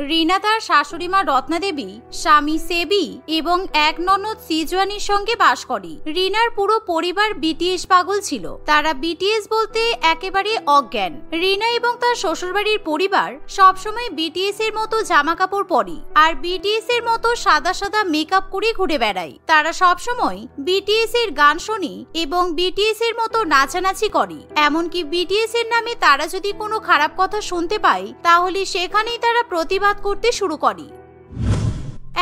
রিনা তার শাশুড়ি মা রত্না দেবী, স্বামী সেবি এবং এক ননদ সিজওয়ানির সঙ্গে বাস করে। রিনার পুরো পরিবার বিটিএস পাগল ছিল। তারা বিটিএস বলতে একেবারে অজ্ঞান। রিনা এবং তার শ্বশুরবাড়ির পরিবার সবসময় বিটিএস এর মতো জামা কাপড় পরে আর বিটিএস এর মতো সাদা সাদা মেকআপ করে ঘুরে বেড়ায়। তারা সবসময় বিটিএস এর গান শোনে এবং বিটিএস এর মতো নাচানাচি করে। এমনকি বিটিএস এর নামে তারা যদি কোনো খারাপ কথা শুনতে পায় তাহলে সেখানেই তারা প্রতিবাদ করতে শুরু করে।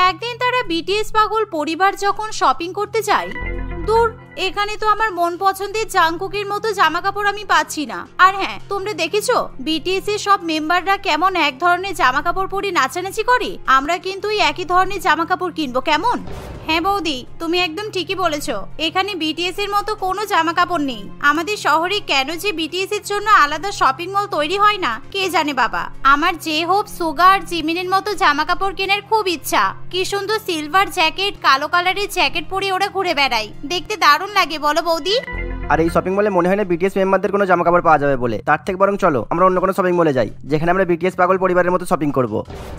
একদিন তারা বিটিএস পাগল পরিবার যখন শপিং করতে যায়, দূর, এখানে তো আমার মন পছন্দের জাংকুকের মতো জামা কাপড় আমি পাচ্ছি না। আর হ্যাঁ, তোমরা দেখেছো বিটিএস এর সব মেম্বাররা কেমন এক ধরনের জামা কাপড় পরে নাচানাচি করে? আমরা কিন্তু একই ধরনের জামা কাপড় কিনবো, কেমন? হ্যাঁ বৌদি, তুমি একদম ঠিকই বলেছো। এখানে বিটিএস এর মতো কোনো জামা কাপড় নেই। আমাদের শহরে কেন যে বিটিএস এর জন্য আলাদা শপিং মল তৈরি হয় না কে জানে বাবা। আমার যে হোপ সুগা আর জিমিনের মতো জামা কাপড় কেনার খুব ইচ্ছা। কি সুন্দর সিলভার জ্যাকেট, কালো কালারের জ্যাকেট পরে ওরা ঘুরে বেড়ায়, দেখতে দারুণ লাগে, বলো বৌদি? আর এই শপিং মলে মনে হয় না বিটিএস মেম্বারদের কোনো জামা কাপড় পাওয়া যাবে বলে। তার থেকে বরং চলো আমরা অন্য কোনো শপিং মলে যাই, যেখানে আমরা বিটিএস পাগল পরিবারের মতো শপিং করব।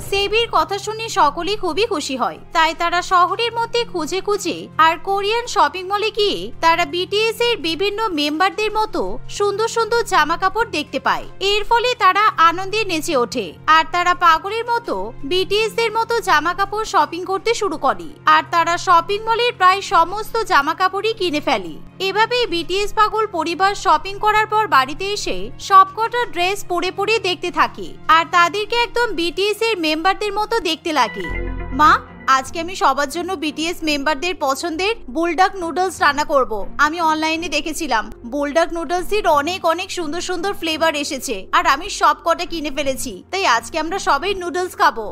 সেবির কথা শুনে সকলেই খুবই খুশি হয়। তাই তারা শহরের মধ্যে খুঁজে খুঁজে আর কোরিয়ান শপিং মলে গিয়ে তারা বিটিএস এর বিভিন্ন মেম্বারদের মতো সুন্দর সুন্দর জামা কাপড় দেখতে পায়। এর ফলে তারা আনন্দে নেচে ওঠে আর তারা পাগলের মতো বিটিএস এর মতো জামা কাপড় শপিং করতে শুরু করে। আর তারা শপিং মলের প্রায় সমস্ত জামা কাপড়ই কিনে ফেলে। এভাবেই বিটিএস পাগল পরিবার শপিং করার পর বাড়িতে এসে সবকটা ড্রেস পরে পরে দেখতে থাকে আর তাদেরকে একদম বিটিএস এর মেম্বারদের মতো দেখতে লাগে। মা, আজকে আমি সবার জন্য বিটিএস মেম্বারদের পছন্দের বুলডগ নুডলস রান্না করব। আমি অনলাইনে দেখেছিলাম বুলডগ নুডলস এর অনেক অনেক সুন্দর সুন্দর ফ্লেভার এসেছে আর আমি সব কটা কিনে ফেলেছি। তাই আজকে আমরা সবাই নুডলস খাবো।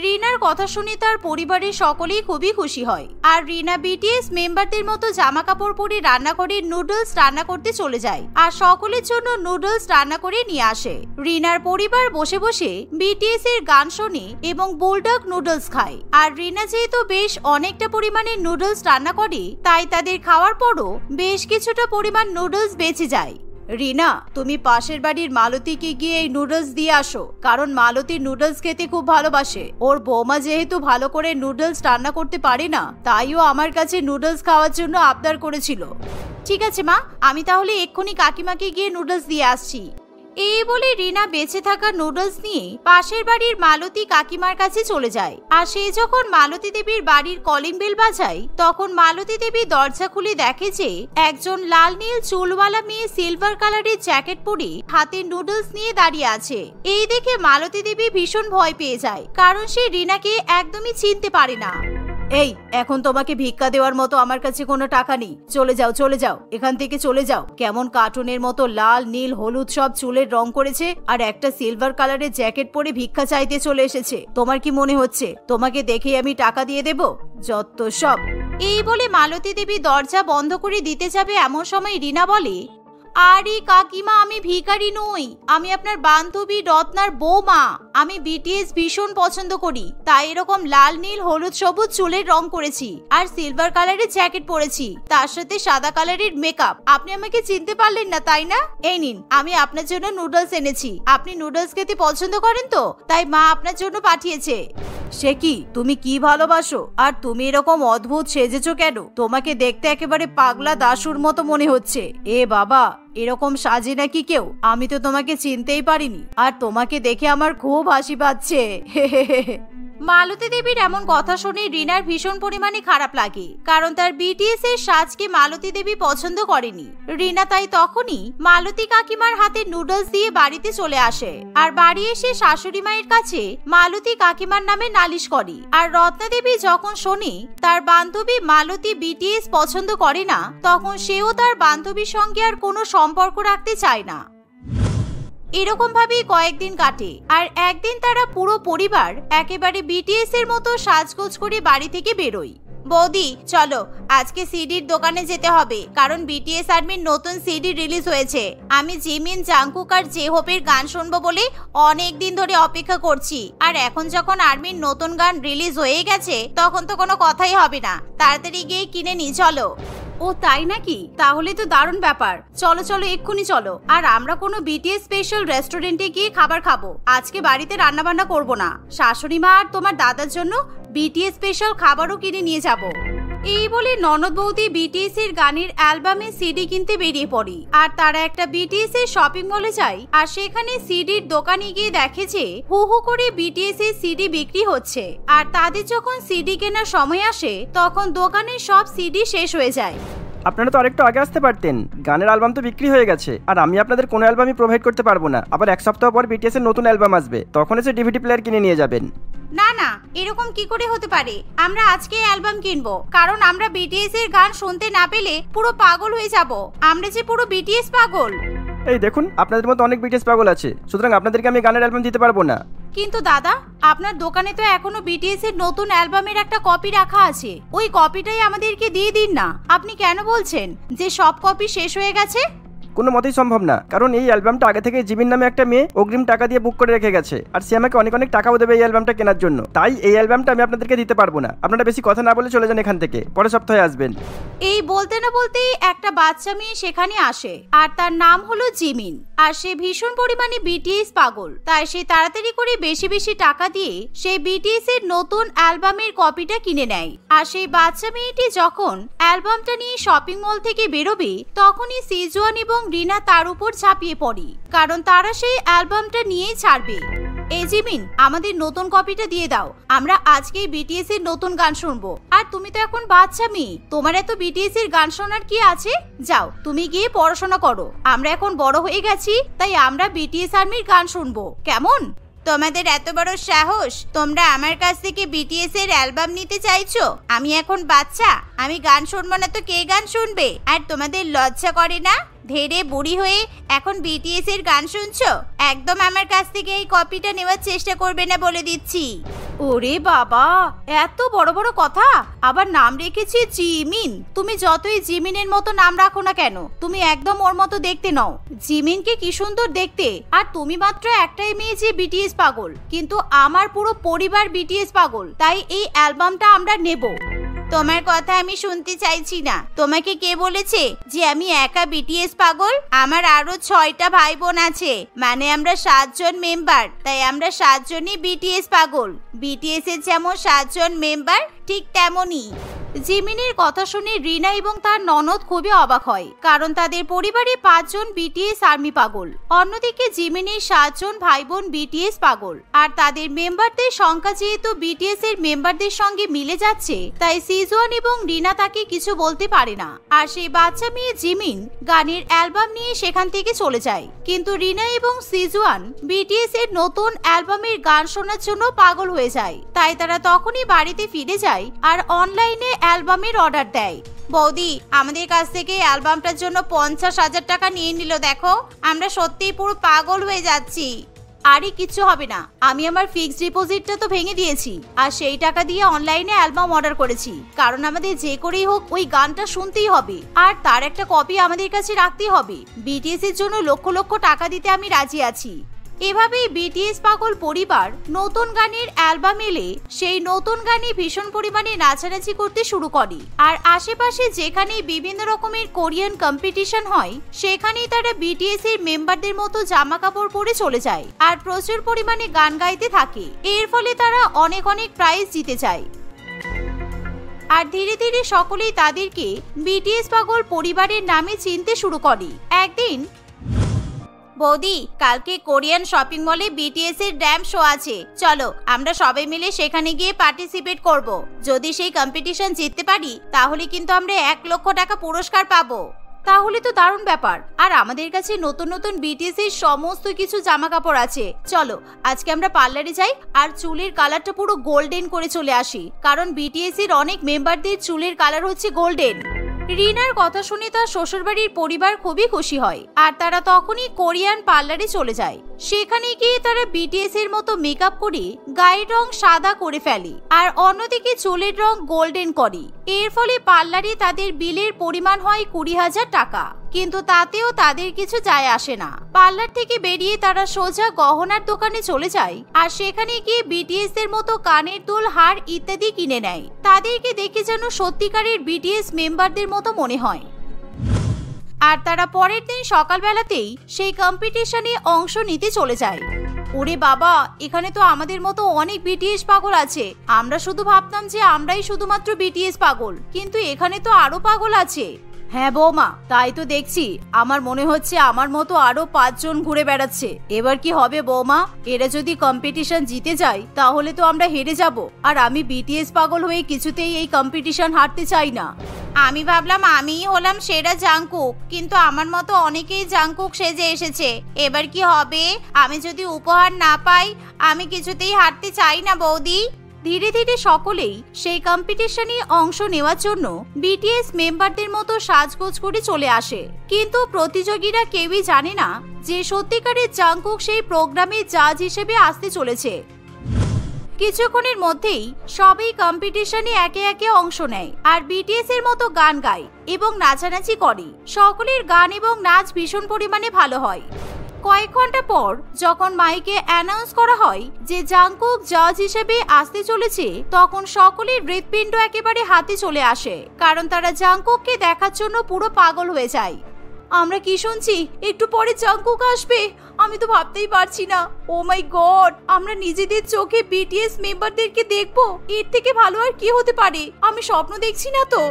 রিনার কথা শুনে তার পরিবারের সকলেই খুবই খুশি হয় আর রিনা বিটিএস মেম্বারদের মতো জামা কাপড় পরে রান্না করে নুডলস রান্না করতে চলে যায় আর সকলের জন্য নুডলস রান্না করে নিয়ে আসে। রিনার পরিবার বসে বসে বিটিএস এর গান শোনে এবং বুলডগ নুডলস খায়। আর রিনা যেহেতু বেশ অনেকটা পরিমাণে নুডলস রান্না করে তাই তাদের খাওয়ার পরও বেশ কিছুটা পরিমাণ নুডলস বেঁচে যায়। রিনা, তুমি পাশের বাড়ির মালতীকে গিয়ে এই নুডলস দিয়ে আসো, কারণ মালতী নুডলস খেতে খুব ভালোবাসে। ওর বৌমা যেহেতু ভালো করে নুডলস রান্না করতে পারে না, তাইও আমার কাছে নুডলস খাওয়ার জন্য আবদার করেছিল। ঠিক আছে মা, আমি তাহলে এক্ষুনি কাকিমাকে গিয়ে নুডলস দিয়ে আসছি। এই বলে রিনা বেঁচে থাকা নুডলস নিয়ে পাশের বাড়ির মালতী কাকিমার কাছে চলে যায়। আর সে যখন মালতী দেবীর বাড়ির কলিং বেল বাজায় তখন মালতী দেবী দরজা খুলে দেখে যে একজন লাল নীল চুলওয়ালা মেয়ে সিলভার কালারের জ্যাকেট পরে হাতে নুডলস নিয়ে দাঁড়িয়ে আছে। এই দেখে মালতী দেবী ভীষণ ভয় পেয়ে যায়, কারণ সে রিনাকে একদমই চিনতে পারে না। এই, এখন তোমাকে ভিক্ষা দেওয়ার মতো আমার কাছে কোনো টাকা নেই। চলে যাও, চলে যাও, এখান থেকে চলে যাও। কেমন কার্টুনের মতো লাল নীল হলুদ সব চুলের রং করেছে আর একটা সিলভার কালারের জ্যাকেট পরে ভিক্ষা চাইতে চলে এসেছে। তোমার কি মনে হচ্ছে তোমাকে দেখেই আমি টাকা দিয়ে দেব? যত সব। এই বলে মালতী দেবী দরজা বন্ধ করে দিতে যাবে এমন সময় রিনা বলে, আরে কাকিমা, আমি ভিখারি নই, আমি আপনার বান্ধবী রত্নার বৌমা। আমি বিটিএস ভীষণ পছন্দ করি, তাই এরকম লাল নীল হলুদ সবুজ চুলের রং করেছি আর সিলভার কালারের জ্যাকেট পরেছি, তার সাথে সাদা কালারের মেকআপ। আপনি আমাকে চিনতে পারলেন না, তাই না? এই নিন, আমি আপনার জন্য নুডলস এনেছি। আপনি নুডলস খেতে পছন্দ করেন তো, তাই মা আপনার জন্য পাঠিয়েছে। সে কি, তুমি কি ভালোবাসো? আর তুমি এরকম অদ্ভুত সেজেছো কেন? তোমাকে দেখতে একেবারে পাগলা দাসুর মতো মনে হচ্ছে। এ বাবা, এরকম সাজে নাকি কেউ? আমি তো তোমাকে চিনতেই পারিনি, আর তোমাকে দেখে আমার খুব হাসি পাচ্ছে। মালতী দেবীর এমন কথা শুনে রিনার ভীষণ পরিমাণে খারাপ লাগে, কারণ তার বিটিএস এর সাজকে মালতী দেবী পছন্দ করেনি। রিনা তাই তখনই মালতী কাকিমার হাতে নুডলস দিয়ে বাড়িতে চলে আসে আর বাড়ি এসে শাশুড়ি মায়ের কাছে মালতী কাকিমার নামে নালিশ করে। আর রত্না দেবী যখন শোনে তার বান্ধবী মালতী বিটিএস পছন্দ করে না, তখন সেও তার বান্ধবীর সঙ্গে আর কোনো সম্পর্ক রাখতে চায় না। এরকম ভাবেই কয়েকদিন কাটে আর একদিন তারা পুরো পরিবার একেবারে বিটিএস এর মতো সাজগোজ করে বাড়ি থেকে বেরোয়। বৌদি, চলো আজকে সিডির দোকানে যেতে হবে, কারণ বিটিএস আর্মির নতুন সিডি রিলিজ হয়েছে। আমি জিমিন, জাংকুক আর জেহোপের গান শুনবো বলে অনেক দিন ধরে অপেক্ষা করছি। আর এখন যখন আর্মির নতুন গান রিলিজ হয়ে গেছে তখন তো কোনো কথাই হবে না। তাড়াতাড়ি গিয়ে কিনে নি, চলো। ও তাই নাকি? তাহলে তো দারুণ ব্যাপার। চলো চলো এক্ষুনি চলো। আর আমরা কোনো বিটিএস স্পেশাল রেস্টুরেন্টে গিয়ে খাবার খাবো। আজকে বাড়িতে রান্না বান্না করবো না। শাশুড়ি মা আর তোমার দাদার জন্য বিটিএস স্পেশাল খাবারও কিনে নিয়ে যাবো। এই বলে ননদ বৌদি বিটিএস এর গানের অ্যালবামে সিডি কিনতে বেরিয়ে পড়ি। আর তারা একটা বিটিএস এর শপিং মলে যায়। আর সেখানে সিডির দোকানে গিয়ে দেখে যে হু হু করে বিটিএস এর সিডি বিক্রি হচ্ছে। আর তাদের যখন সিডি কেনার সময় আসে তখন দোকানের সব সিডি শেষ হয়ে যায়। আপনারা তো আরেকটু আগে আসতে পারতেন। গানের অ্যালবাম তো বিক্রি হয়ে গেছে, আর আমি আপনাদের কোনো অ্যালবামই প্রোভাইড করতে পারবো না। আবার এক সপ্তাহ পর বিটিএস এর নতুন অ্যালবাম আসবে, তখন এসে ডিভিডি প্লেয়ার কিনে নিয়ে যাবেন। না না, এরকম কি করে হতে পারে? আমরা আজকে অ্যালবাম কিনবো, কারণ আমরা বিটিএস এর গান শুনতে না পেলে পুরো পাগল হয়ে যাব। আমরা যে পুরো বিটিএস পাগল। এই দেখুন, আপনাদের মতো অনেক বিটিএস পাগল আছে, সুতরাং আপনাদেরকে আমি গানের অ্যালবাম দিতে পারবো না। কিন্তু দাদা, আপনার দোকানে তো এখনো বিটিএস এর নতুন অ্যালবামের একটা কপি রাখা আছে। ওই কপিটাই আমাদেরকে দিয়ে দিন না। আপনি কেন বলছেন যে সব কপি শেষ হয়ে গেছে? কোনো মতেই সম্ভব না, কারণ এই অ্যালবামটা আগে থেকে জিমিন নামে একটা মেয়ে অগ্রিম টাকা দিয়ে বুক করে রেখে গেছে, আর সে আমাকে অনেক অনেক টাকাও দেবে এই অ্যালবামটা কেনার জন্য। তাই এই অ্যালবামটা আমি আপনাদেরকে দিতে পারবো না। আপনারা বেশি কথা না বলে চলে যান এখান থেকে, পরের সপ্তাহে আসবেন। এই বলতে না বলতেই একটা বাচ্চা মেয়ে সেখানে আসে, আর তার নাম হলো জিমিন। আর সে ভীষণ পরিমাণে বিটিএস পাগল। তাই সে তাড়াতাড়ি করে বেশি বেশি টাকা দিয়ে সেই বিটিএস এর নতুন অ্যালবামের কপিটা কিনে নেয়। আর সেই বাচ্চা মেয়েটি যখন অ্যালবামটা নিয়ে শপিং মল থেকে বেরোবে, তখনই সিজুয়ান এবং রিনা তার উপর ঝাঁপিয়ে পড়ে, কারণ তারা সেই অ্যালবামটা নিয়েই ছাড়বে। এই জিমিন, আমাদের নতুন কপিটা দিয়ে দাও। আমরা আজকেই বিটিএস এর নতুন গান শুনবো। আর তুমি তো এখন বাচ্চা মেয়ে, তোমার এত বিটিএস এর গান শোনার কি আছে? যাও, তুমি গিয়ে পড়াশোনা করো। আমরা এখন বড় হয়ে গেছি, তাই আমরা বিটিএস আর্মির গান শুনবো, কেমন? তোমাদের এত বড় সাহস, তোমরা আমার কাছ থেকে বিটিএস এর অ্যালবাম নিতে চাইছো? আমি এখন বাচ্চা, আমি গান শুনবো না তো কে গান শুনবে? আর তোমাদের লজ্জা করে না? ধীরে বুড়ি হয়ে এখন বিটিএস এর গান শুনছো? একদম আমার কাছ থেকে এই কপিটা নেওয়ার চেষ্টা করবে না বলে দিচ্ছি। ওরে বাবা, এত বড় বড় কথা! আবার নাম রেখেছি জিমিন। তুমি যতই জিমিনের মতো নাম রাখো না কেন, তুমি একদম ওর মতো দেখতে নও। জিমিনকে কি সুন্দর দেখতে, আর তুমি মাত্র একটাই মেয়ে যে বিটিএস পাগল। কিন্তু আমার পুরো পরিবার বিটিএস পাগল, তাই এই অ্যালবামটা আমরা নেব। তোমার কথা আমি শুনতে চাইছি না। তোমাকে কে বলেছে যে আমি একা বিটিএস পাগল? আমার আরো 6টা ভাই বোন আছে, মানে আমরা 7 জন মেম্বার। তাই আমরা 7 জনই বিটিএস পাগল। বিটিএস এর যেমন 7 জন মেম্বার, ঠিক তেমনই। জিমিনের কথা শুনে রিনা এবং তার ননদ খুবই অবাক হয়, কারণ তাদের পরিবারে 5 জন বিটিএস আর্মি পাগল। অন্যদিকে জিমিনের 7 জন ভাই বোন বিটিএস পাগল। আর তাদের মেম্বারদের সংখ্যা যেহেতু বিটিএস এর মেম্বারদের সঙ্গে মিলে যাচ্ছে, তাই সিজুয়ান এবং রিনা তাকে কিছু বলতে পারে না। আর সেই বাচ্চা মেয়ে জিমিন গানের অ্যালবাম নিয়ে সেখান থেকে চলে যায়। কিন্তু রিনা এবং সিজুয়ান বিটিএস এর নতুন অ্যালবামের গান শোনার জন্য পাগল হয়ে যায়। তাই তারা তখনই বাড়িতে ফিরে যায় আর অনলাইনে অ্যালবামের অর্ডার দেয়। বৌদি, আমাদের কাছ থেকে অ্যালবামটার জন্য 50,000 টাকা নিয়ে নিল। দেখো, আমরা সত্যিই পুরো পাগল হয়ে যাচ্ছি। আরে কিচ্ছু হবে না, আমি আমার ফিক্সড ডিপোজিটটা তো ভেঙে দিয়েছি, আর সেই টাকা দিয়ে অনলাইনে অ্যালবাম অর্ডার করেছি। কারণ আমাদের যে করেই হোক ওই গানটা শুনতেই হবে, আর তার একটা কপি আমাদের কাছে রাখতেই হবে। বিটিএস এর জন্য লক্ষ লক্ষ টাকা দিতে আমি রাজি আছি। এভাবেই বিটিএস পাগল পরিবার নতুন গানের অ্যালবাম এলে সেই নতুন গানে ভীষণ পরিমাণে নাচানাচি করতে শুরু করে। আর আশেপাশে যেখানে বিভিন্ন রকমের কোরিয়ান কম্পিটিশন হয়, সেখানেই তারা বিটিএস এর মেম্বারদের মতো জামা কাপড় পরে চলে যায় আর প্রচুর পরিমাণে গান গাইতে থাকে। এর ফলে তারা অনেক অনেক প্রাইজ জিতে যায়। আর ধীরে ধীরে সকলেই তাদেরকে বিটিএস পাগল পরিবারের নামে চিনতে শুরু করে। একদিন, বৌদি, কালকে কোরিয়ান শপিং মলে বিটিএস এর ড্যাম শো আছে, চলো আমরা সবাই মিলে সেখানে গিয়ে পার্টিসিপেট করব। যদি সেই কম্পিটিশন জিততে পারি, তাহলে কিন্তু আমরা 1 লক্ষ টাকা পুরস্কার পাবো। তাহলে তো দারুণ ব্যাপার। আর আমাদের কাছে নতুন নতুন বিটিএস এর সমস্ত কিছু জামা কাপড় আছে। চলো আজকে আমরা পার্লারে যাই আর চুলের কালারটা পুরো গোল্ডেন করে চলে আসি, কারণ বিটিএস এর অনেক মেম্বারদের চুলের কালার হচ্ছে গোল্ডেন। রিনার কথা শুনে তার শ্বশুরবাড়ির পরিবার খুবই খুশি হয়, আর তারা তখনই কোরিয়ান পার্লারে চলে যায়। সেখানে গিয়ে তারা বিটিএস এর মতো মেকআপ করে গায়ের রং সাদা করে ফেলে, আর অন্যদিকে চুলের রং গোল্ডেন করে। এর ফলে পার্লারে তাদের বিলের পরিমাণ হয় 20,000 টাকা। কিন্তু তাতেও তাদের কিছু যায় আসে না। পার্লার থেকে বেরিয়ে তারা সোজা গহনার দোকানে চলে যায় আর সেখানে গিয়ে বিটিএস এর মতো কানের দুল, হার ইত্যাদি কিনে নেয়। তাদেরকে দেখে যেন সত্যিকারের বিটিএস মেম্বারদের মতো মনে হয়। আর তারা পরের দিন সকালবেলাতেই সেই কম্পিটিশনে অংশ নিতে চলে যায়। ওরে বাবা, এখানে তো আমাদের মতো অনেক বিটিএস পাগল আছে। আমরা শুধু ভাবতাম যে আমরাই শুধুমাত্র বিটিএস পাগল, কিন্তু এখানে তো আরো পাগল আছে। হ্যাঁ বৌমা, তাই তো দেখছি। আমার মনে হচ্ছে আমার মতো আরো 5 জন ঘুরে বেড়াচ্ছে। এবার কি হবে বৌমা? এরা যদি কম্পিটিশন জিতে যায় তাহলে তো আমরা হেরে যাব, আর আমি বিটিএস পাগল হয়ে কিছুতেই এই কম্পিটিশন হারতে চাই না। আমি ভাবলাম আমিই হলাম সেরা জাংকুক, কিন্তু আমার মতো অনেকেই জাংকুক সেজে এসেছে। এবার কি হবে? আমি যদি উপহার না পাই আমি কিছুতেই হারতে চাই না বৌদি। ধীরে ধীরে সকলেই সেই কম্পিটিশনে অংশ নেওয়ার জন্য বিটিএস মেম্বারদের মতো সাজগোজ করে চলে আসে, কিন্তু প্রতিযোগীরা কেউই জানে না যে সত্যিকারের জাংকুক সেই প্রোগ্রামে জাজ হিসেবে আসতে চলেছে। কিছুক্ষণের মধ্যেই সবাই কম্পিটিশনে একে একে অংশ নেয় আর বিটিএস এর মতো গান গায় এবং নাচানাচি করে। সকলের গান এবং নাচ ভীষণ পরিমাণে ভালো হয়। কয়েক ঘন্টা পর যখন মাইকে অ্যানাউন্স করা হয় যে জাংকুক জাজ হিসেবে আসতে চলেছে, তখন সকলের হৃৎপিণ্ড একেবারে হাতে চলে আসে, কারণ তারা জাংকুককে দেখার জন্য পুরো পাগল হয়ে যায়। আমরা কি শুনছি? একটু পরে জাংকুক আসবে? আমি তো ভাবতেই পারছি না। ও মাই গড, আমরা নিজেদের চোখে বিটিএস মেম্বারদেরকে দেখবো। এর থেকে ভালো আর কি হতে পারে? আমি স্বপ্ন দেখছি না তো?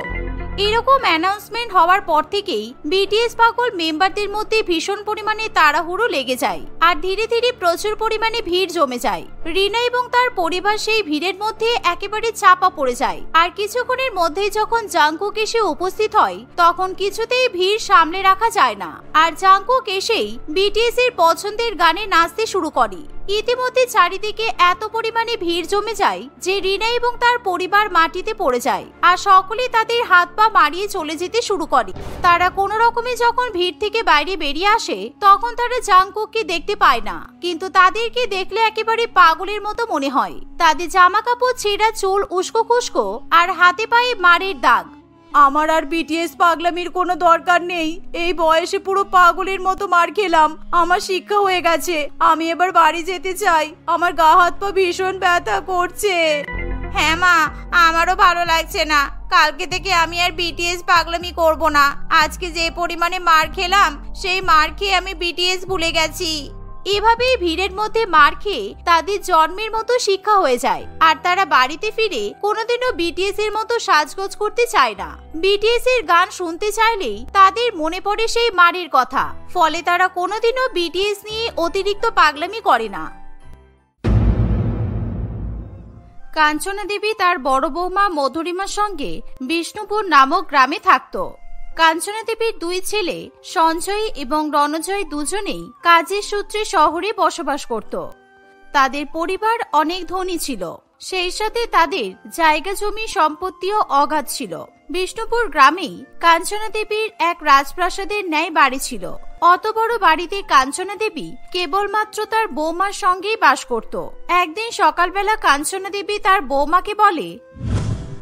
এরকম অ্যানাউন্সমেন্ট হওয়ার পর থেকেই বিটিএস পাগল মেম্বারদের মধ্যে ভীষণ পরিমাণে তাড়াহুড়ো লেগে যায় আর ধীরে ধীরে প্রচুর পরিমাণে ভিড় জমে যায়। রিনা এবং তার পরিবার সেই ভিড়ের মধ্যে একেবারে চাপা পড়ে যায়। আর কিছুক্ষণের মধ্যেই যখন জাংকুক এসে উপস্থিত হয় তখন কিছুতেই ভিড় সামলে রাখা যায় না, আর জাংকুক এসেই বিটিএস এর পছন্দের গানে নাচতে শুরু করে। ইতিমধ্যে চারিদিকে এত পরিমাণে ভিড় জমে যায় যে রিনা এবং তার পরিবার মাটিতে পড়ে যায় আর সকলে তাদের হাত পা মারিয়ে চলে যেতে শুরু করে। তারা কোনো রকমে যখন ভিড় থেকে বাইরে বেরিয়ে আসে তখন তারা জাংকুককে দেখতে পায় না, কিন্তু তাদেরকে দেখলে একেবারে পাগলের মতো মনে হয়। তাদের জামা কাপড় ছেঁড়া, চুল উস্কো খুস্কো আর হাতে পায়ে মারের দাগ। আমার আর বিটিএস পাগলামির কোনো দরকার নেই। এই বয়সে পুরো পাগলের মতো মার খেলাম, আমার শিক্ষা হয়ে গেছে। আমি এবার বাড়ি যেতে চাই। আমার গা হাত পা ভীষণ ব্যথা করছে। হ্যাঁ মা, আমারও ভালো লাগছে না। কালকে থেকে আমি আর বিটিএস পাগলামি করব না। আজকে যে পরিমাণে মার খেলাম সেই মার খেয়ে আমি বিটিএস ভুলে গেছি। এভাবেই ভিড়ের মধ্যে মার খেয়ে তাদের জন্মের মতো শিক্ষা হয়ে যায় আর তারা বাড়িতে ফিরে কোনোদিনও বিটিএস এর মতো সাজগোজ করতে চায় না। বিটিএস এর গান শুনতে চাইলেই তাদের মনে পড়ে সেই মারের কথা, ফলে তারা কোনোদিনও বিটিএস নিয়ে অতিরিক্ত পাগলামি করে না। কাঞ্চনা দেবী তার বড় বৌমা মধুরিমার সঙ্গে বিষ্ণুপুর নামক গ্রামে থাকত। কাঞ্চনা দেবীর 2 ছেলে সঞ্জয় এবং রণজয় দুজনেই কাজের সূত্রে শহরে বসবাস করত। তাদের পরিবার অনেক ধনী ছিল, সেই সাথে তাদের জায়গা জমি সম্পত্তিও অগাধ ছিল। বিষ্ণুপুর গ্রামেই কাঞ্চনা দেবীর এক রাজপ্রাসাদের ন্যায় বাড়ি ছিল। অত বড় বাড়িতে কাঞ্চনা দেবী কেবলমাত্র তার বৌমার সঙ্গেই বাস করত। একদিন সকালবেলা কাঞ্চনা দেবী তার বৌমাকে বলে,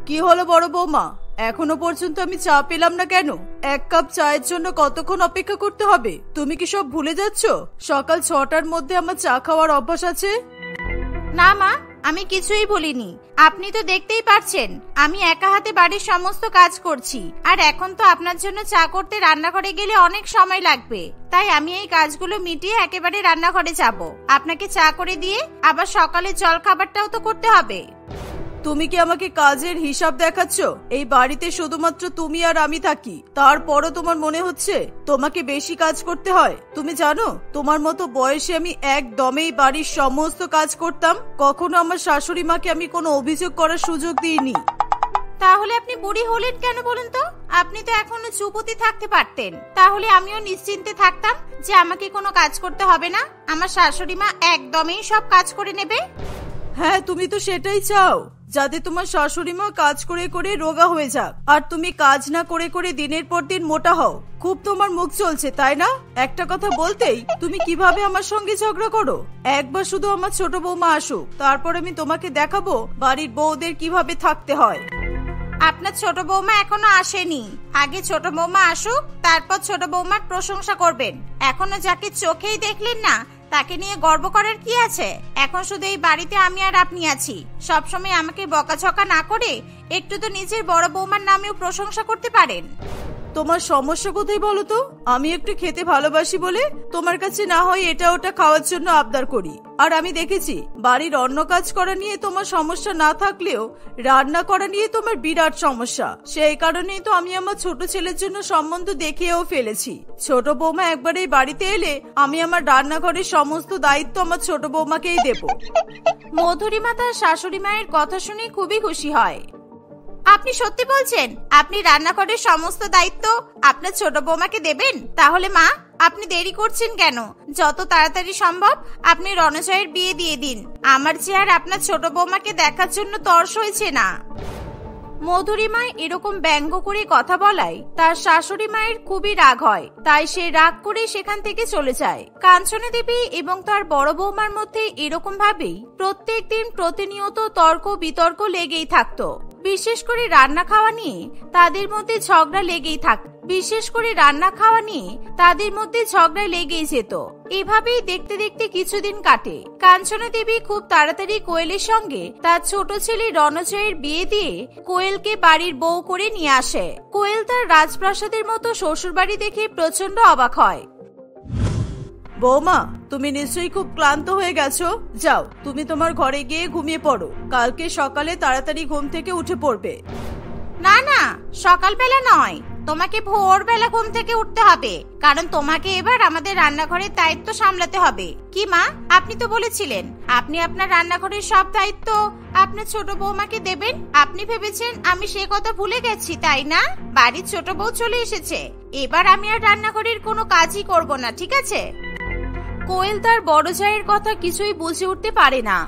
কি হলো বড় বৌমা, এখনো পর্যন্ত আমি চা পেলাম না কেন? 1 কাপ চায়ের জন্য কতক্ষণ অপেক্ষা করতে হবে? তুমি কি সব ভুলে যাচ্ছ? সকাল 6টার মধ্যে আমার চা খাওয়ার অভ্যাস আছে। না মা, আমি কিছুই ভুলিনি। আপনি তো দেখতেই পাচ্ছেন আমি একা হাতে বাড়ির সমস্ত কাজ করছি, আর এখন তো আপনার জন্য চা করতে রান্নাঘরে গেলে অনেক সময় লাগবে। তাই আমি এই কাজগুলো মিটিয়ে একেবারে রান্নাঘরে যাব। আপনাকে চা করে দিয়ে আবার সকালে জল খাবারটাও তো করতে হবে। তুমি কি আমাকে কাজের হিসাব দেখাচ্ছ? এই বাড়িতে শুধুমাত্র তুমি আর আমি থাকি, তারপরও তোমার মনে হচ্ছে তোমাকে বেশি কাজ করতে হয়? তুমি জানো তোমার মতো বয়সে আমি একদমই বাড়ির সমস্ত কাজ করতাম। কখনো আমার শাশুড়ি মাকে আমি কোনো অভিযোগ করার সুযোগ দিইনি। তাহলে আপনি বুড়ি হলেন কেন বলুন তো? আপনি তো এখনো যুবতী থাকতে পারতেন, তাহলে আমিও নিশ্চিন্তে থাকতাম যে আমাকে কোনো কাজ করতে হবে না। আমার শাশুড়ি মা একদমই সব কাজ করে নেবে। হ্যাঁ, তুমি তো সেটাই চাও, যাতে তোমার শাশুড়ি মা কাজ করে করে রোগা হয়ে যাক আর তুমি কাজ না করে করে দিনের পর দিন মোটা হও। খুব তোমার মুখ চলছে তাই না? একটা কথা বলতেই তুমি কিভাবে আমার সঙ্গে ঝগড়া করো। একবার শুধু আমার ছোট বৌমা আসুক, তারপর আমি তোমাকে দেখাবো বাড়ির বউদের কিভাবে থাকতে হয়। আপনার ছোট বৌমা এখনো আসেনি। আগে ছোট বৌমা আসুক, তারপর ছোট বৌমার প্রশংসা করবেন। এখনো যাকে চোখেই দেখলেন না তাকে নিয়ে গর্ব করার কি আছে? এখন শুধু এই বাড়িতে আমি আর আপনি আছি। সবসময় আমাকে বকাঝকা না করে একটু তো নিজের বড় বৌমার নামেও প্রশংসা করতে পারেন। তোমার সমস্যা কোথায় বলো তো? আমি একটু খেতে ভালোবাসি বলে তোমার কাছে না হয় এটা ওটা খাওয়ার জন্য আবদার করি। আর আমি দেখেছি বাড়ির অন্য কাজ করা নিয়ে তোমার সমস্যা না থাকলেও রান্না করা নিয়ে তোমার বিরাট সমস্যা। সেই কারণেই তো আমি আমার ছোট ছেলের জন্য সম্বন্ধ দেখিয়েও ফেলেছি। ছোট বৌমা একবার এই বাড়িতে এলে আমি আমার রান্নাঘরের সমস্ত দায়িত্ব আমার ছোট বৌমাকেই দেব। মধুরিমা তার শাশুড়ি মায়ের কথা শুনে খুবই খুশি হয়। আপনি সত্যি বলছেন? আপনি রান্নাঘরের সমস্ত দায়িত্ব আপনার ছোট বৌমাকে দেবেন? তাহলে মা, আপনি দেরি করছেন কেন? যত তাড়াতাড়ি সম্ভব আপনি রণজয়ের বিয়ে দিয়ে দিন। আমার যে আর আপনার ছোট বৌমাকে দেখার জন্য তর্স হয়েছে না। মধুরিমা এরকম ব্যঙ্গ করে কথা বলায় তার শাশুড়ি মায়ের খুবই রাগ হয়। তাই সে রাগ করে সেখান থেকে চলে যায়। কাঞ্চনা দেবী এবং তার বড় বৌমার মধ্যে এরকম ভাবেই প্রত্যেক দিন প্রতিনিয়ত তর্ক বিতর্ক লেগেই থাকতো। বিশেষ করে রান্না খাওয়া নিয়ে তাদের মধ্যে ঝগড়া লেগেই যেত। এভাবেই দেখতে দেখতে কিছুদিন কাটে। কাঞ্চনা দেবী খুব তাড়াতাড়ি কোয়েলের সঙ্গে তার ছোট ছেলে রণজয়ের বিয়ে দিয়ে কোয়েলকে বাড়ির বউ করে নিয়ে আসে। কোয়েল তার রাজপ্রাসাদের মতো শ্বশুর বাড়ি দেখে প্রচন্ড অবাক হয়। বৌমা, তুমি নিশ্চয়ই খুব ক্লান্ত হয়ে গেছো। যাও, তুমি তোমার ঘরে গিয়ে ঘুমিয়ে পড়ো। কালকে সকালে তাড়াতাড়ি ঘুম থেকে উঠে পড়বে। না না, সকালবেলা নয়, তোমাকে ভোরবেলা ঘুম থেকে উঠতে হবে। কারণ তোমাকে এবার আমাদের রান্নাঘরের দায়িত্ব সামলাতে হবে। কি মা, আপনি তো বলেছিলেন আপনি আপনার রান্নাঘরের সব দায়িত্ব আপনার ছোট বৌমাকে দেবেন। আপনি ভেবেছেন আমি সে কথা ভুলে গেছি, তাই না? বাড়ির ছোট বউ চলে এসেছে, এবার আমি আর রান্নাঘরের কোনো কাজই করব না, ঠিক আছে? কোয়েল তার বড় জায়ের কথা কিছুই বুঝে উঠতে পারে না।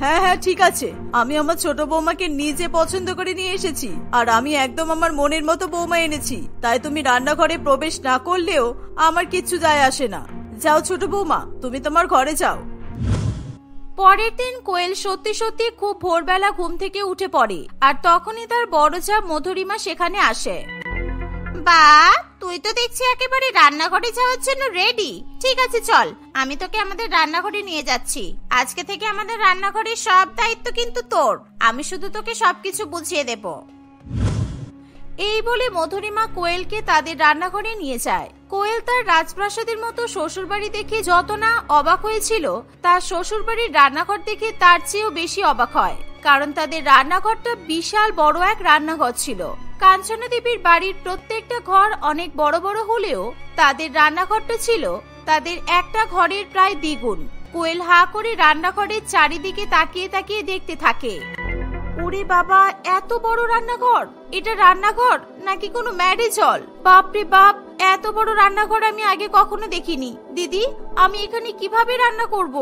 হ্যাঁ হ্যাঁ, ঠিক আছে। আমি আমার ছোট বৌমাকে নিজে পছন্দ করে নিয়ে এসেছি, আর আমি একদম আমার মনের মতো বৌমা এনেছি। তাই তুমি রান্নাঘরে প্রবেশ না করলেও আমার কিচ্ছু যায় আসে না। যাও ছোট বৌমা, তুমি তোমার ঘরে যাও। পরের দিন কোয়েল সত্যি সত্যি খুব ভোরবেলা ঘুম থেকে উঠে পড়ে। আর তখনই তার বড় জা মধুরিমা সেখানে আসে। বা, তুই তো দেখছি একেবারে রান্নাঘরে যাওয়ার জন্য রেডি। ঠিক আছে, চল, আমি তোকে আমাদের রান্নাঘরে নিয়ে যাচ্ছি। আজকে থেকে আমাদের রান্নাঘরের সব দায়িত্ব কিন্তু তোর। আমি শুধু তোকে সবকিছু বুঝিয়ে দেব। এই বলে মধুরিমা কোয়েলকে তাদের রান্নাঘরে নিয়ে যায়। কোয়েল তার রাজপ্রাসাদের মতো শ্বশুরবাড়ি দেখে যত না অবাক হয়েছিল, তার শ্বশুরবাড়ির রান্নাঘর দেখে তার চেয়েও বেশি অবাক হয়। কারণ তাদের রান্নাঘরটা বিশাল বড় এক রান্নাঘর ছিল। কাঞ্চনা দেবীর বাড়ির প্রত্যেকটা ঘর অনেক বড় বড় হলেও তাদের রান্নাঘরটা ছিল তাদের একটা ঘরের প্রায় দ্বিগুণ। কোয়েল হা করে রান্নাঘরের চারিদিকে তাকিয়ে তাকিয়ে দেখতে থাকে। ওরে বাবা, এত বড় রান্নাঘর! এটা রান্নাঘর নাকি কোনো ম্যারেজ হল? বাপরে বাপ, এত বড় রান্নাঘর আমি আগে কখনো দেখিনি। দিদি, আমি এখানে কিভাবে রান্না করব?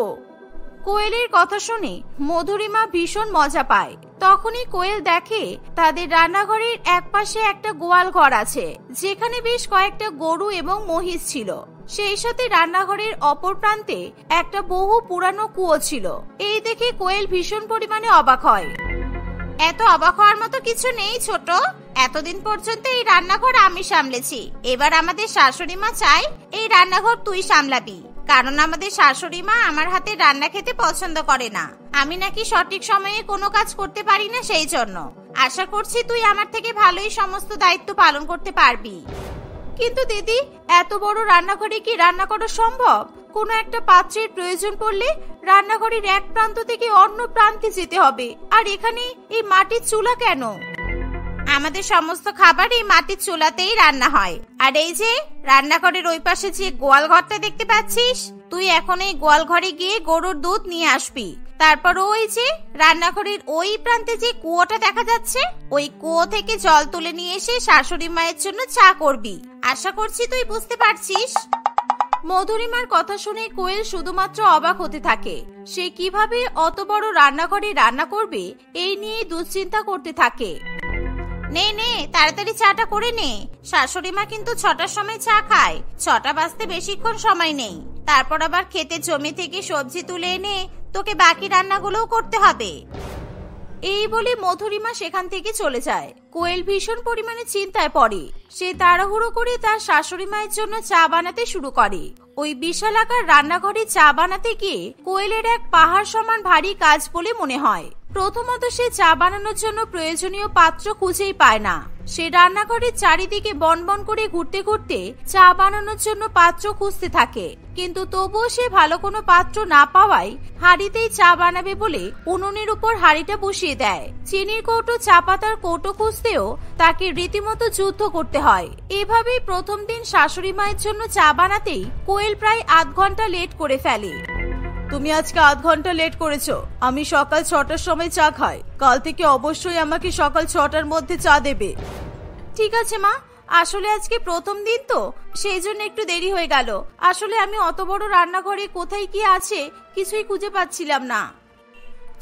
কোয়েলের কথা শুনে মধুরিমা ভীষণ মজা পায়। তখনই কোয়েল দেখে তাদের রান্নাঘরের একপাশে একটা গোয়াল ঘর আছে, যেখানে বেশ কয়েকটা গরু এবং মহিষ ছিল। সেই সাথে রান্নাঘরের অপর প্রান্তে একটা বহু পুরানো কুয়ো ছিল। এই দেখে কোয়েল ভীষণ পরিমাণে অবাক হয়। এত অবাক হওয়ার মতো কিছু নেই ছোট। এতদিন পর্যন্ত এই রান্নাঘর আমি সামলেছি। এবার আমাদের শাশুড়ি মা চায় এই রান্নাঘর তুই সামলাবি। কারণ আমাদের শাশুড়ি মা আমার হাতে রান্না খেতে পছন্দ করে না। আমি নাকি সঠিক সময়ে কোনো কাজ করতে পারি না, সেই জন্য। আশা করছি তুই আমার থেকে ভালোই সমস্ত দায়িত্ব পালন করতে পারবি। কিন্তু দিদি, এত বড় রান্নাঘরে কি রান্না করা সম্ভব? কোনো একটা পাত্রের প্রয়োজন পড়লে রান্নাঘরের এক প্রান্ত থেকে অন্য প্রান্তে যেতে হবে। আর এখানে এই মাটির চুলা কেন? আমাদের সমস্ত খাবার এই মাটির চুলাতেই রান্না হয়। আর এই যে রান্নাঘরের ওই পাশে যে গোয়াল ঘরটা দেখতে পাচ্ছিস, তুই এখন এই গোয়াল ঘরে গিয়ে গরুর দুধ নিয়ে আসবি। তারপর ওই যে রান্নাঘরের ওই প্রান্তে যে কুয়োটা দেখা যাচ্ছে, ওই কুয়ো থেকে জল তুলে নিয়ে এসে শাশুড়ি মায়ের জন্য চা করবি। আশা করছি তুই বুঝতে পারছিস। মধুরিমার কথা শুনে কোয়েল শুধুমাত্র অবাক হতে থাকে। সে কিভাবে অত বড় রান্নাঘরে রান্না করবে এই নিয়ে দুশ্চিন্তা করতে থাকে। নে নে, তাড়াতাড়ি চাটা করে নে। শাশুড়ি মা কিন্তু 6টার সময় চা খায়। 6টা বাজতে বেশিক্ষণ সময় নেই। তারপর আবার ক্ষেতের জমি থেকে সবজি তুলে এনে তোকে বাকি রান্নাগুলোও করতে হবে। এই বলে মধুরিমা সেখান থেকে চলে যায়। কোয়েল ভীষণ পরিমাণে চিন্তায় পড়ে। সে তাড়াহুড়ো করে তার শাশুড়ি মায়ের জন্য চা বানাতে শুরু করে। ওই বিশাল আকার রান্নাঘরে চা বানাতে গিয়ে কোয়েলের এক পাহাড় সমান ভারী কাজ বলে মনে হয়। প্রথমত সে চা বানানোর জন্য প্রয়োজনীয় পাত্র খুঁজেই পায় না। সে রান্নাঘরের চারিদিকে বনবন করে ঘুরতে ঘুরতে চা বানানোর জন্য পাত্র খুঁজতে থাকে, কিন্তু তবুও সে ভালো কোনো পাত্র না পাওয়ায় হাঁড়িতেই চা বানাবে বলে উনুনের উপর হাঁড়িটা বসিয়ে দেয়। চিনির কৌটো, চা পাতার কৌটো খুঁজতেও তাকে রীতিমতো যুদ্ধ করতে হয়। এভাবেই প্রথম দিন শাশুড়ি মায়ের জন্য চা বানাতেই কোয়েল প্রায় আধ ঘন্টা লেট করে ফেলে। তুমি আজকে আধ ঘন্টা লেট করেছো। আমি সকাল 6টার সময় চা খাই। কাল থেকে অবশ্যই আমাকে সকাল 6টার মধ্যে চা দেবে। ঠিক আছে মা, আসলে আজকে প্রথম দিন তো, সেই জন্য একটু দেরি হয়ে গেল। আসলে আমি অত বড় রান্নাঘরে কোথায় কি আছে কিছুই খুঁজে পাচ্ছিলাম না।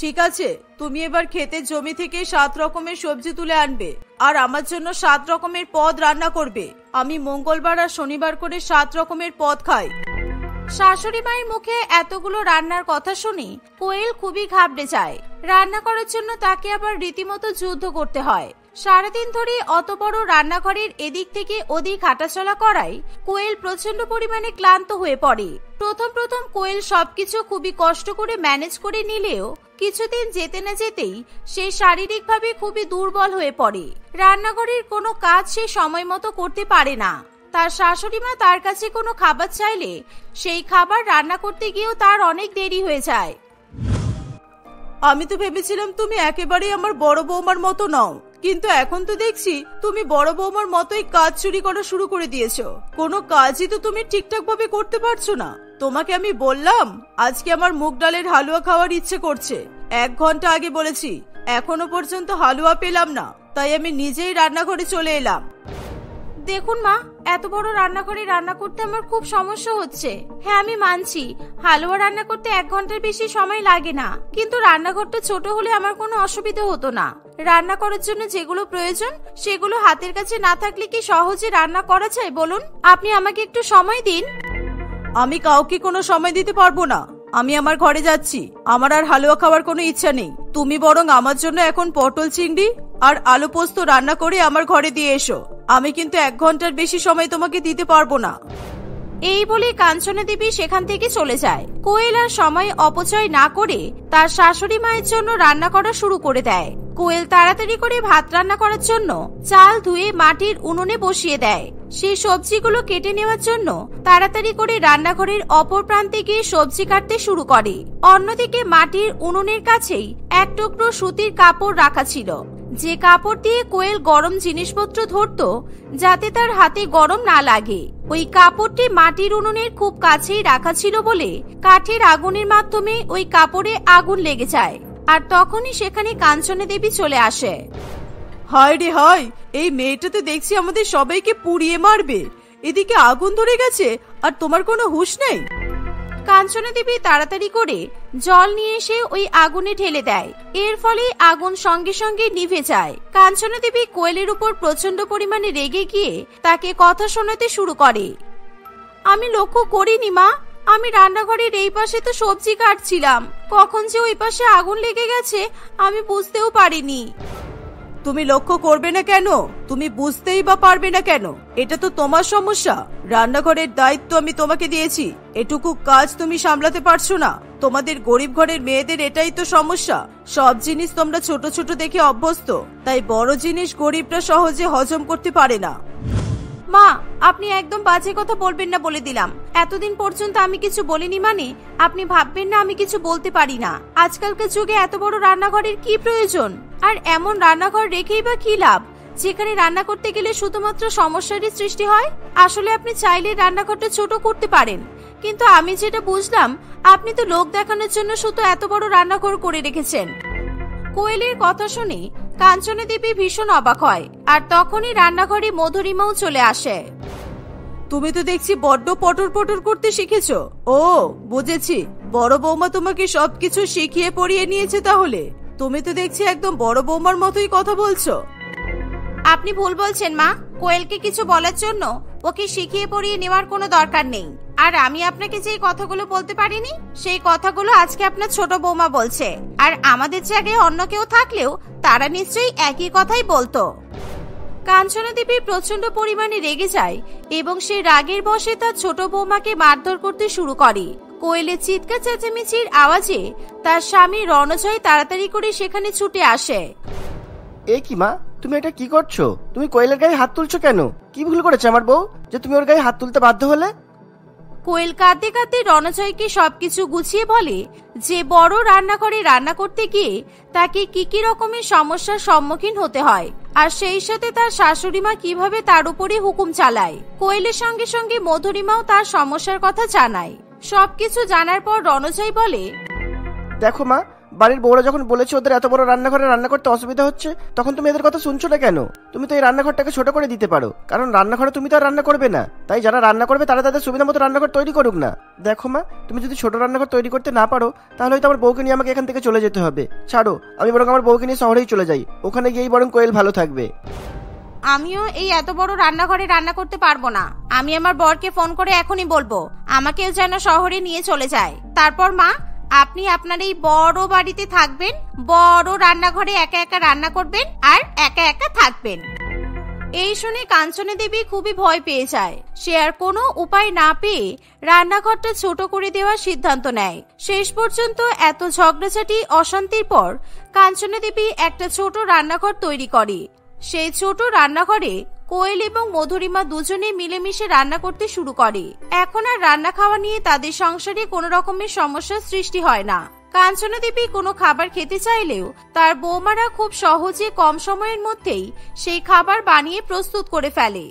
ঠিক আছে, তুমি এবার ক্ষেতের জমি থেকে 7 রকমের সবজি তুলে আনবে আর আমার জন্য 7 রকমের পদ রান্না করবে। আমি মঙ্গলবার আর শনিবার করে 7 রকমের পদ খাই। শাশুড়ি মায়ের মুখে এতগুলো রান্নার কথা শুনে কোয়েল খুবই ঘাবড়ে যায়। রান্না করার জন্য তাকে আবার রীতিমতো যুদ্ধ করতে হয়। সারাদিন ধরে অত বড় রান্নাঘরের এদিক থেকে ওদিক হাঁটাচলা করায় কোয়েল প্রচন্ড পরিমাণে ক্লান্ত হয়ে পড়ে। প্রথম কোয়েল সবকিছু খুবই কষ্ট করে ম্যানেজ করে নিলেও কিছুদিন যেতে না যেতেই সে শারীরিকভাবে খুবই দুর্বল হয়ে পড়ে। রান্নাঘরের কোনো কাজ সে সময় মতো করতে পারে না। তার শাশুড়ি মা তার কাছে কোনো খাবার চাইলে সেই খাবার রান্না করতে গিয়েও তার অনেক দেরি হয়ে যায়। আমি তো ভেবেছিলাম তুমি একেবারেই আমার বড় বৌমার মতো নও, কিন্তু এখন তো দেখছি তুমি বড় বৌমার মতোই কাজ চুরি করা শুরু করে দিয়েছো। কোনো কাজই তো তুমি ঠিকঠাক ভাবে করতে পারছো না। তোমাকে আমি বললাম আজকে আমার মুগ ডালের হালুয়া খাওয়ার ইচ্ছে করছে, 1 ঘন্টা আগে বলেছি, এখনো পর্যন্ত হালুয়া পেলাম না, তাই আমি নিজেই রান্নাঘরে চলে এলাম। দেখুন মা, এত বড় রান্নাঘরে রান্না করতে আমার খুব সমস্যা হচ্ছে। হ্যাঁ আমি মানছি হালুয়া রান্না করতে 1 ঘন্টার বেশি সময় লাগে না, কিন্তু রান্নাঘরটা ছোট হলে আমার কোনো অসুবিধা হতো না। রান্না করার জন্য যেগুলো প্রয়োজন সেগুলো হাতের কাছে না থাকলে কি সহজে রান্না করা যায় বলুন? আপনি আমাকে একটু সময় দিন। আমি কাউকে কোনো সময় দিতে পারবো না। আমি আমার ঘরে যাচ্ছি, আমার আর হালুয়া খাওয়ার কোনো ইচ্ছা নেই। তুমি বরং আমার জন্য এখন পটল চিংড়ি আর আলু পোস্ত রান্না করে আমার ঘরে দিয়ে এসো। আমি কিন্তু 1 ঘন্টার বেশি সময় তোমাকে দিতে পারবো না। এই বলে কাঞ্চনা দেবী সেখান থেকে চলে যায়। কোয়েল আর সময় অপচয় না করে তার শাশুড়ি মায়ের জন্য রান্না করা শুরু করে দেয়। কোয়েল তাড়াতাড়ি করে ভাত রান্না করার জন্য চাল ধুয়ে মাটির উনুনে বসিয়ে দেয়। সেই সবজিগুলো কেটে নেওয়ার জন্য তাড়াতাড়ি করে রান্নাঘরের অপর প্রান্তে গিয়ে সবজি কাটতে শুরু করে। অন্যদিকে মাটির উনুনের কাছেই এক টুকরো সুতির কাপড় রাখা ছিল, যে কাপড় দিয়ে কোয়েল গরম জিনিসপত্র ধরতো যাতে তার হাতে গরম না লাগে। ওই কাপড়টি মাটির উনুনের খুব কাছেই রাখা ছিল বলে কাঠের আগুনের মাধ্যমে ওই কাপড়ে আগুন লেগে যায়। আর তখনই সেখানে কাঞ্চনা দেবী চলে আসে। হায় রে হায়, এই মেয়েটা তো দেখছি আমাদের সবাইকে পুড়িয়ে মারবে। এদিকে আগুন ধরে গেছে আর তোমার কোনো হুঁশ নেই। কাঞ্চনা দেবী তাড়াতাড়ি করে জল নিয়ে এসে ওই আগুনে ঢেলে দেয়। এর ফলে আগুন সঙ্গে সঙ্গে নিভে যায়। কাঞ্চনা দেবী কোয়েলের উপর প্রচন্ড পরিমাণে রেগে গিয়ে তাকে কথা শোনাতে শুরু করে। আমি লক্ষ্য করিনি মা, আমি রান্নাঘরের এই পাশে তো সবজি কাটছিলাম, কখন যে ওই পাশে আগুন লেগে গেছে আমি বুঝতেও পারিনি। তুমি লক্ষ্য করবে না কেন? তুমি বুঝতেই বা পারবে না কেন? এটা তো তোমার সমস্যা। রান্নাঘরের দায়িত্ব আমি তোমাকে দিয়েছি, এটুকু কাজ তুমি সামলাতে পারছো না। তোমাদের গরিব ঘরের মেয়েদের এটাই তো সমস্যা। সব জিনিস তোমরা ছোট ছোট দেখে অভ্যস্ত, তাই বড় জিনিস গরিবরা সহজে হজম করতে পারে না। মা, আপনি একদম বাজে কথা বলবেন না বলে দিলাম। এতদিন পর্যন্ত আমি কিছু বলিনি মানে আপনি ভাববেন না আমি কিছু বলতে পারি না। আজকালকার যুগে এত বড় রান্নাঘরের কি প্রয়োজন? আর এমন রান্নাঘর রেখেই বা কি লাভ যেখানে রান্না করতে গেলে শুধুমাত্র সমস্যারই সৃষ্টি হয়? আসলে আপনি চাইলে রান্নাঘরটা ছোট করতে পারেন, কিন্তু আমি যেটা বুঝলাম আপনি তো লোক দেখানোর জন্য শুধু এত বড় রান্নাঘর করে রেখেছেন। কোয়েলের কথা শুনে কাঞ্চনা দেবী ভীষণ অবাক হয়। আর তখনই রান্নাঘরে মধুরিমাও চলে আসে। তুমি তো দেখছি বড্ড পটর পটর করতে শিখেছো। ও বুঝেছি, বড় বৌমা তোমাকে সবকিছু শিখিয়ে পড়িয়ে নিয়েছে। তাহলে তুমি তো দেখছি একদম বড় বৌমার মতোই কথা বলছো। আপনি ভুল বলছেন মা। কোয়েলকে কিছু বলার জন্য ওকে শিখিয়ে পড়িয়ে নেওয়ার কোনো দরকার নেই। আর আমি আপনাকে যে কথাগুলো বলতে পারিনি সেই কথাগুলো আজকে আপনার ছোট বৌমা বলছে। আর আমাদের জায়গায় অন্য কেউ থাকলেও তারা নিশ্চয়ই একই কথাই বলতো। কাঞ্চনা দেবী প্রচন্ড পরিমাণে রেগে যায় এবং সে রাগের বশে তার ছোট বৌমাকে মারধর করতে শুরু করে। কোয়েলের চিৎকার চেঁচামেচির আওয়াজে তার স্বামী রণজয় তাড়াতাড়ি করে সেখানে ছুটে আসে। এ কি মা, তুমি এটা কি করছো? তুমি কোয়েলের গায়ে হাত তুলছো কেন? কি ভুল করেছে আমার বউ যে তুমি ওর গায়ে হাত তুলতে বাধ্য হলে? কোয়েল কাঁদতে কাঁদতে রণজয়কে সবকিছু গুছিয়ে বলে যে বড় রান্নাঘরে রান্না করতে গিয়ে তাকে কি কি রকমের সমস্যার সম্মুখীন হতে হয়, আর সেই সাথে তার শাশুড়ি মা কিভাবে তার উপরে হুকুম চালায়। কোয়েলের সঙ্গে সঙ্গে মধুরিমাও তার সমস্যার কথা জানায়। সবকিছু জানার পর রণজয় বলে, দেখো মা, বাড়ির বউরা যখন বলেছে ওদের এত বড় রান্নাঘরে রান্না করতে অসুবিধা হচ্ছে, তখন তুমি এদের কথা শুনছো না কেন? তুমি তো এই রান্নাঘরটাকে ছোট করে দিতে পারো, কারণ রান্নাঘরে তুমি তো আর রান্না করবে না। তাই যারা রান্না করবে তারা তাদের সুবিধা মতো রান্নাঘর তৈরি করুক না। দেখো মা, তুমি যদি ছোট রান্নাঘর তৈরি করতে না পারো তাহলে হয়তো আমার বউকে নিয়ে আমাকে এখান থেকে চলে যেতে হবে। ছাড়ো, আমি বরং আমার বউকে নিয়ে শহরেই চলে যাই, ওখানে গিয়েই বরং কোয়েল ভালো থাকবে। আমিও এই এত বড় রান্নাঘরে রান্না করতে পারবো না। আমি আমার বরকে ফোন করে এখনই বলবো আমাকেও যেন শহরে নিয়ে চলে যায়। তারপর মা, আপনি আপনার এই বড় বাড়িতে থাকবেন, বড় রান্নাঘরে একা একা রান্না করবেন আর একা একা থাকবেন। এই শুনে কাঞ্চনা দেবী খুবই ভয় পেয়ে যায়। সে আর কোনো উপায় না পেয়ে রান্নাঘরটা ছোট করে দেওয়ার সিদ্ধান্ত নেয়। শেষ পর্যন্ত এত ঝগড়াঝাটি অশান্তির পর কাঞ্চনা দেবী একটা ছোট রান্নাঘর তৈরি করে। সেই ছোট রান্নাঘরে কোয়েল এবং মধুরিমা দুজনে মিলেমিশে রান্না করতে শুরু করে। এখন আর রান্না খাওয়া নিয়ে তাদের সংসারে কোনো রকমের সমস্যার সৃষ্টি হয় না। কাঞ্চনা দেবী কোনো খাবার খেতে চাইলেও তার বৌমারা খুব সহজে কম সময়ের মধ্যেই সেই খাবার বানিয়ে প্রস্তুত করে ফেলে।